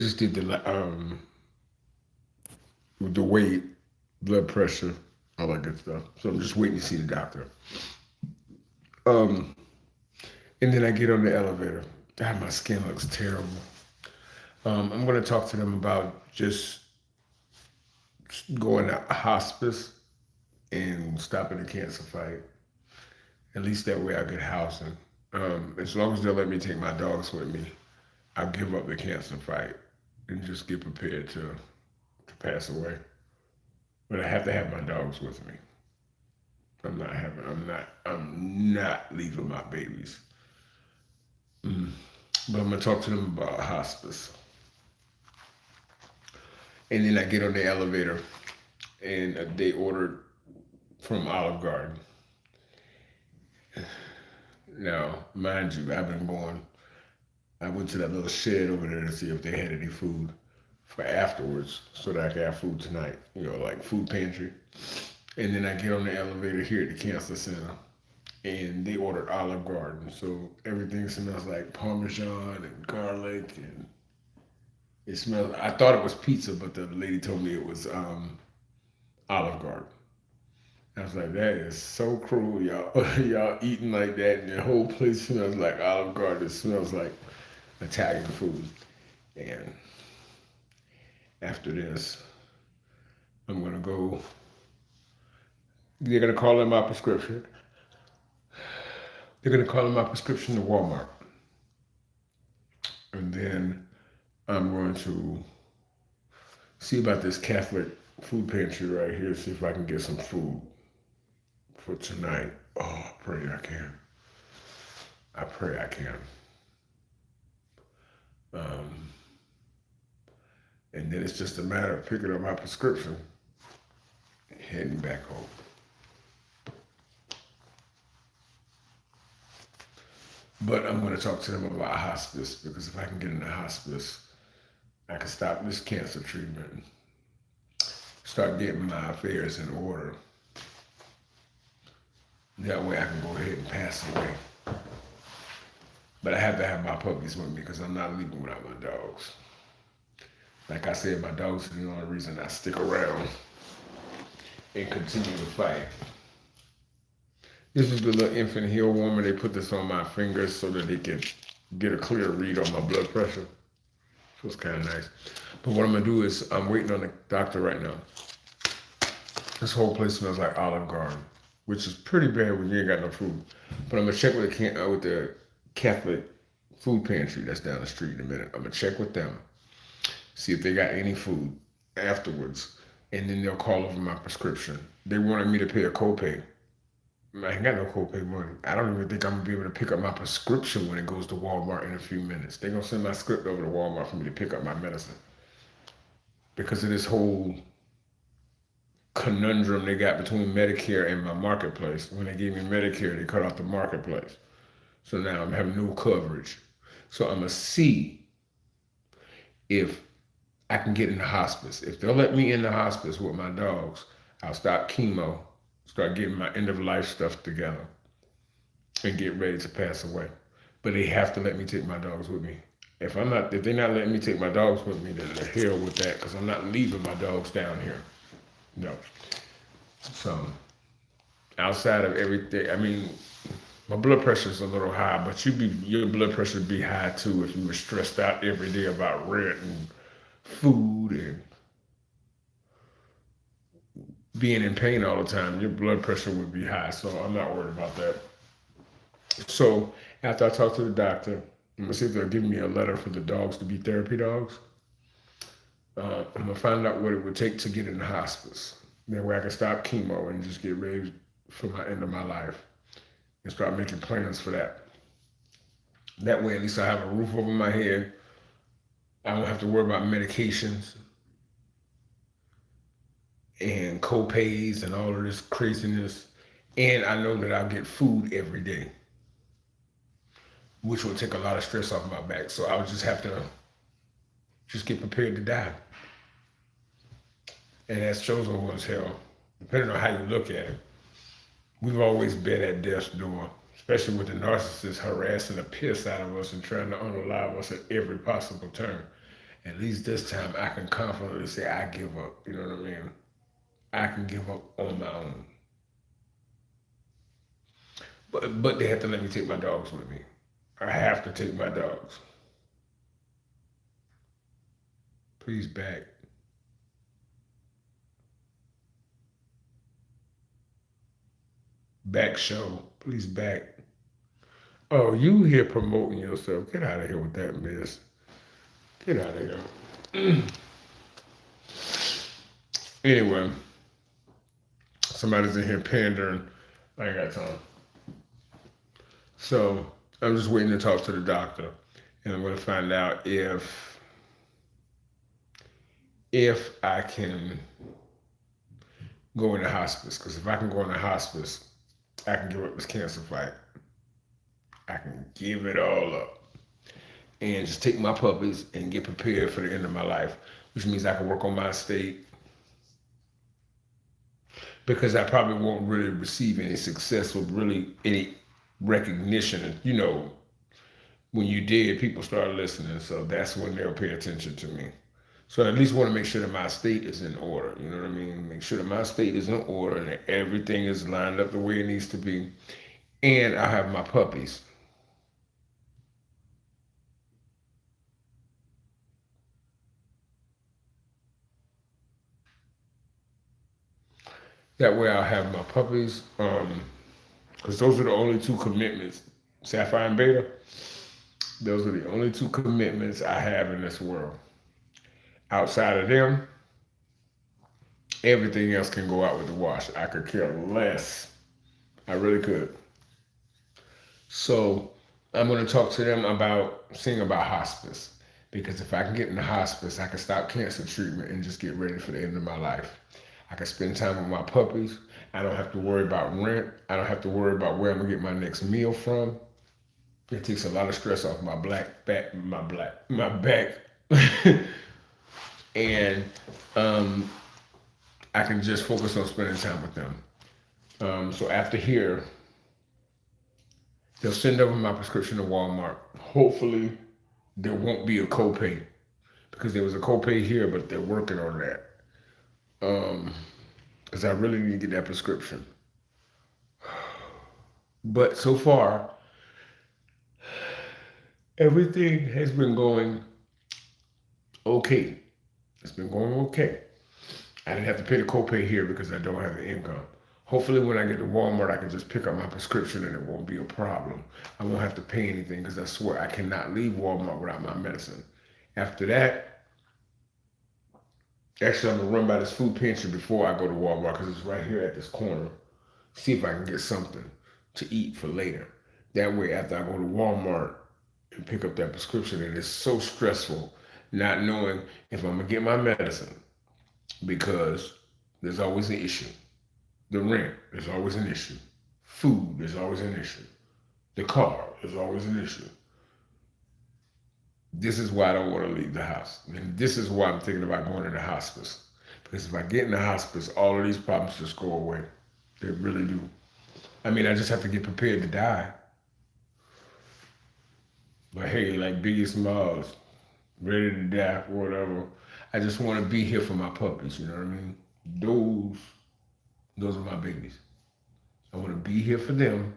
just did the weight, blood pressure, all that good stuff. So I'm just waiting to see the doctor. Um, and then I get on the elevator. God, my skin looks terrible. I'm going to talk to them about just going to hospice and stopping the cancer fight. At least that way I get housing. As long as they'll let me take my dogs with me, I'll give up the cancer fight and just get prepared to pass away. But I have to have my dogs with me. I'm not leaving my babies. Mm. But I'm gonna talk to them about hospice. And then I get on the elevator and they ordered from Olive Garden. Now, mind you, I went to that little shed over there to see if they had any food for afterwards so that I could have food tonight, like food pantry. And then I get on the elevator here at the cancer center and they ordered Olive Garden. So everything smells like Parmesan and garlic and it smells, I thought it was pizza, but the lady told me it was Olive Garden. I was like, that is so cruel, y'all. Y'all eating like that, and your whole place smells like Olive Garden. It smells like Italian food. And after this, I'm gonna go. They're gonna call in my prescription. They're gonna call in my prescription to Walmart, and then I'm going to see about this Catholic food pantry right here. See if I can get some food for tonight. Oh, I pray I can. I pray I can. Um, and then it's just a matter of picking up my prescription and heading back home. But I'm going to talk to them about hospice because if I can get into hospice, I can stop this cancer treatment, start getting my affairs in order. That way I can go ahead and pass away. But I have to have my puppies with me because I'm not leaving without my dogs. Like I said, my dogs are the only reason I stick around and continue to fight. This is the little infant heel warmer. They put this on my fingers so that they can get a clear read on my blood pressure. Feels kind of nice. But what I'm going to do is I'm waiting on the doctor right now. This whole place smells like Olive Garden, which is pretty bad when you ain't got no food. But I'm going to check with the Catholic food pantry that's down the street in a minute. I'm going to check with them, see if they got any food afterwards, and then they'll call over my prescription. They wanted me to pay a copay. I ain't got no copay money. I don't even think I'm going to be able to pick up my prescription when it goes to Walmart in a few minutes. They're going to send my script over to Walmart for me to pick up my medicine. Because of this whole conundrum they got between Medicare and my marketplace. When they gave me Medicare, they cut off the marketplace. So now I'm having no coverage. So I'm going to see if I can get in the hospice. If they'll let me in the hospice with my dogs, I'll stop chemo, start getting my end of life stuff together, and get ready to pass away. But they have to let me take my dogs with me. If they're not letting me take my dogs with me, then the hell with that, because I'm not leaving my dogs down here. No. So outside of everything, I mean, my blood pressure is a little high, but your blood pressure would be high too if you were stressed out every day about rent and food and being in pain all the time. Your blood pressure would be high, so I'm not worried about that. So after I talk to the doctor, I'm gonna see if they'll give me a letter for the dogs to be therapy dogs. I'm gonna find out what it would take to get in the hospice. That way I can stop chemo and just get ready for my end of my life and start making plans for that. That way at least I have a roof over my head. I don't have to worry about medications and co-pays and all of this craziness. And I know that I'll get food every day, which will take a lot of stress off my back. So I'll just have to just get prepared to die. And that's chosen one's hell, depending on how you look at it. We've always been at death's door, especially with the narcissist harassing the piss out of us and trying to unalive us at every possible turn. At least this time I can confidently say I give up. You know what I mean? I can give up on my own. But they have to let me take my dogs with me. I have to take my dogs. Please back. Back show. Please back. Oh, you here promoting yourself. Get out of here with that mess. Get out of here. Anyway, somebody's in here pandering. I ain't got time. So I'm just waiting to talk to the doctor. And I'm going to find out if I can go into hospice. Because if I can go into hospice, I can give up this cancer fight. I can give it all up and just take my puppies and get prepared for the end of my life, which means I can work on my estate, because I probably won't really receive any success or really any recognition. You know, when you did, people start listening, so that's when they'll pay attention to me. So I at least want to make sure that my estate is in order. You know what I mean? Make sure that my estate is in order and that everything is lined up the way it needs to be. And I have my puppies. That way I'll have my puppies. Because those are the only two commitments. Sapphire and Beta, those are the only two commitments I have in this world. Outside of them, everything else can go out with the wash. I could care less. I really could. So I'm going to talk to them about seeing about hospice. Because if I can get into hospice, I can stop cancer treatment and just get ready for the end of my life. I can spend time with my puppies. I don't have to worry about rent. I don't have to worry about where I'm going to get my next meal from. It takes a lot of stress off my back. And I can just focus on spending time with them. So after here, they'll send over my prescription to Walmart. Hopefully, there won't be a copay, because there was a copay here, but they're working on that. Because I really need to get that prescription. But so far, everything has been going okay. It's been going okay. I didn't have to pay the copay here because I don't have the income. Hopefully when I get to Walmart, I can just pick up my prescription and it won't be a problem. I won't have to pay anything, because I swear I cannot leave Walmart without my medicine. After that, actually I'm going to run by this food pantry before I go to Walmart, because it's right here at this corner. See if I can get something to eat for later. That way, after I go to Walmart and pick up that prescription, and it's so stressful not knowing if I'm going to get my medicine, because there's always an issue. The rent is always an issue. Food is always an issue. The car is always an issue. This is why I don't want to leave the house. And this is why I'm thinking about going into hospice. Because if I get into hospice, all of these problems just go away. They really do. I mean, I just have to get prepared to die. But hey, like Biggie Smalls, ready to die or whatever. I just want to be here for my puppies, you know what I mean? Those are my babies. I want to be here for them.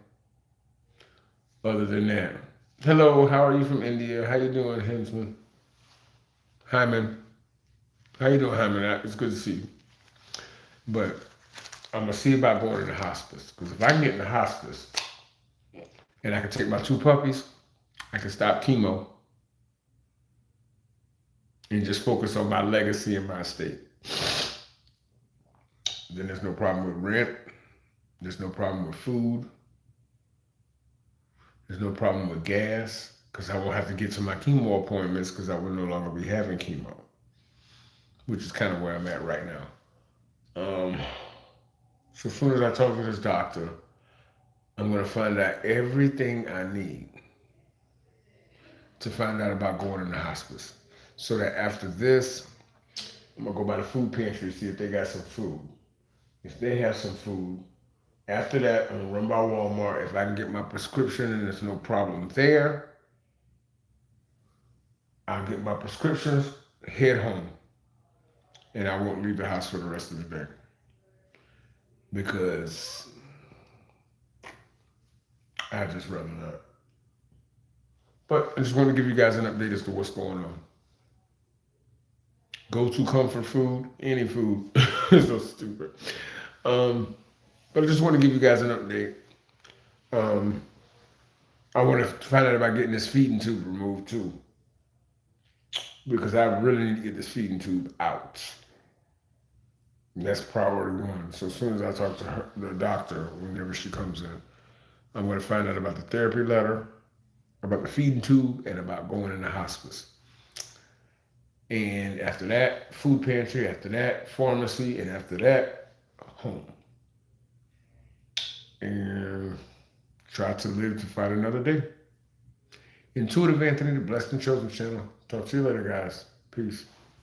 Other than that, hello, how are you from India? How you doing, Hensman? Hyman. How you doing, Hyman? It's good to see you. But I'm going to see about going into hospice. Because if I can get into hospice and I can take my two puppies, I can stop chemo and just focus on my legacy and my estate. Then there's no problem with rent. There's no problem with food. There's no problem with gas, because I won't have to get to my chemo appointments, because I will no longer be having chemo, which is kind of where I'm at right now. So as soon as I talk to this doctor, I'm going to find out everything I need to find out about going into hospice. So that after this, I'm going to go by the food pantry to see if they got some food. If they have some food, after that, I'm going to run by Walmart. If I can get my prescription and there's no problem there, I'll get my prescriptions head home, and I won't leave the house for the rest of the day because I just rather not. But I just want to give you guys an update as to what's going on. Go to comfort food, any food. It's so stupid. But I just want to give you guys an update. I want to find out about getting this feeding tube removed too, because I really need to get this feeding tube out. And that's priority one. So as soon as I talk to her, the doctor, whenever she comes in, I'm going to find out about the therapy letter, about the feeding tube, and about going into hospice. And after that, food pantry. After that, pharmacy. And after that, home. And try to live to fight another day. Intuitive Anthony, the Blessed and Chosen channel. Talk to you later, guys. Peace.